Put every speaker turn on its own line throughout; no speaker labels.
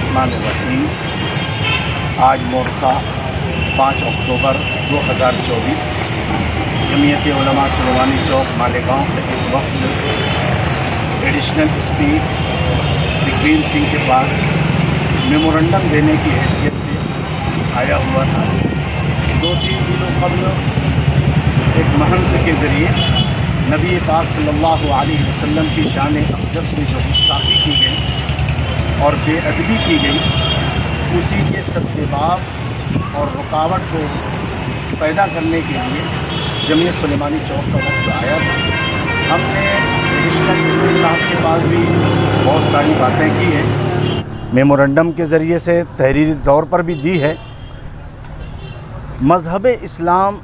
बिस्मिल्लाहिर्रहमानिर्रहीम। आज मोरखा 5 अक्टूबर 2024 जमीयत उलमा सुलेमानी चौक मालेगांव के एक वफ्द एडिशनल एसपी दिग्वीर सिंह के पास मेमोरेंडम देने की हैसियत से आया हुआ था। 2-3 दिनों कबल एक महंत के ज़रिए नबी पाक सल्लल्लाहु अलैहि वसल्लम की शान अक़दस में जो गुस्ताखी की गई और बेअदबी की गई, उसी के सद्देबाब और रुकावट को पैदा करने के लिए जमीयत सुलेमानी चौक का वक्त आया था। हमने एडिशनल एसपी साहब के पास भी बहुत सारी बातें की हैं, मेमोरेंडम के ज़रिए से तहरीरी तौर पर भी दी है। मज़हब इस्लाम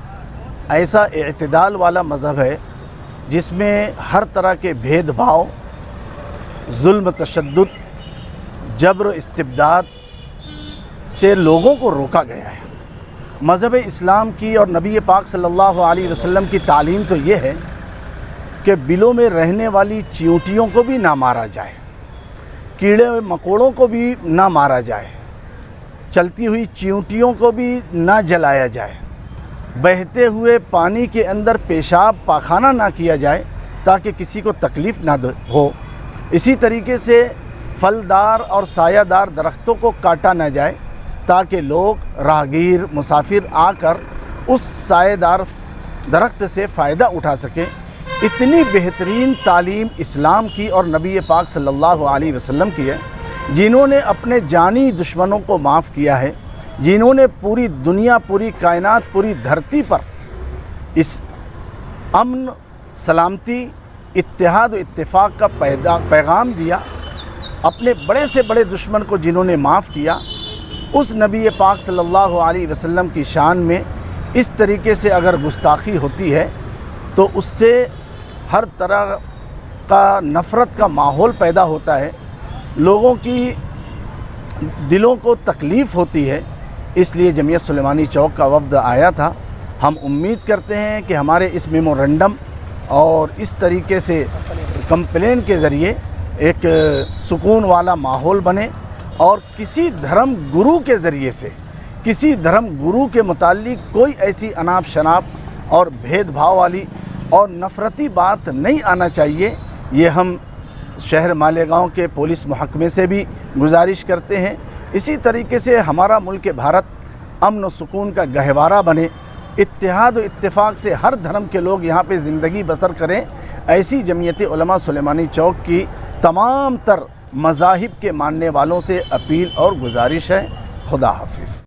ऐसा इत्तेदाल वाला मज़हब है जिसमें हर तरह के भेदभाव, जुल्म, तशद्दुद, जबर, इस्तिबदाद से लोगों को रोका गया है। मज़हब इस्लाम की और नबी पाक सल्लल्लाहु अलैहि वसल्लम की तालीम तो ये है कि बिलों में रहने वाली चींटियों को भी ना मारा जाए, कीड़े मकोड़ों को भी ना मारा जाए, चलती हुई चींटियों को भी ना जलाया जाए, बहते हुए पानी के अंदर पेशाब पाखाना ना किया जाए ताकि किसी को तकलीफ़ ना हो। इसी तरीके से फलदार और सायादार दरख्तों को काटा ना जाए ताकि लोग, राहगीर, मुसाफिर आकर उस सायेदार दरख्त से फ़ायदा उठा सकें। इतनी बेहतरीन तालीम इस्लाम की और नबी पाक सल्लल्लाहु अलैहि वसल्लम की है, जिन्होंने अपने जानी दुश्मनों को माफ़ किया है, जिन्होंने पूरी दुनिया, पूरी कायनात, पूरी धरती पर इस अमन, सलामती, इत्तेहाद और इत्तेफाक का पैगाम दिया, अपने बड़े से बड़े दुश्मन को जिन्होंने माफ़ किया, उस नबी पाक सल्लल्लाहु अलैहि वसल्लम की शान में इस तरीके से अगर गुस्ताखी होती है तो उससे हर तरह का नफ़रत का माहौल पैदा होता है, लोगों की दिलों को तकलीफ़ होती है। इसलिए जमीयत सुलेमानी चौक का वफ़द आया था। हम उम्मीद करते हैं कि हमारे इस मेमोरेंडम और इस तरीके से कंप्लेन के ज़रिए एक सुकून वाला माहौल बने और किसी धर्म गुरु के ज़रिए से, किसी धर्म गुरु के मुताल्लिक़ कोई ऐसी अनाप शनाप और भेदभाव वाली और नफ़रती बात नहीं आना चाहिए। ये हम शहर मालेगांव के पुलिस महकमे से भी गुजारिश करते हैं। इसी तरीके से हमारा मुल्क भारत अमन व सुकून का गहवारा बने, इत्तेहाद व इत्तेफाक से हर धर्म के लोग यहाँ पे ज़िंदगी बसर करें। ऐसी जमीयत उलमा सुलेमानी चौक की तमाम तर मज़ाहिब के मानने वालों से अपील और गुजारिश है। खुदा हाफिज़।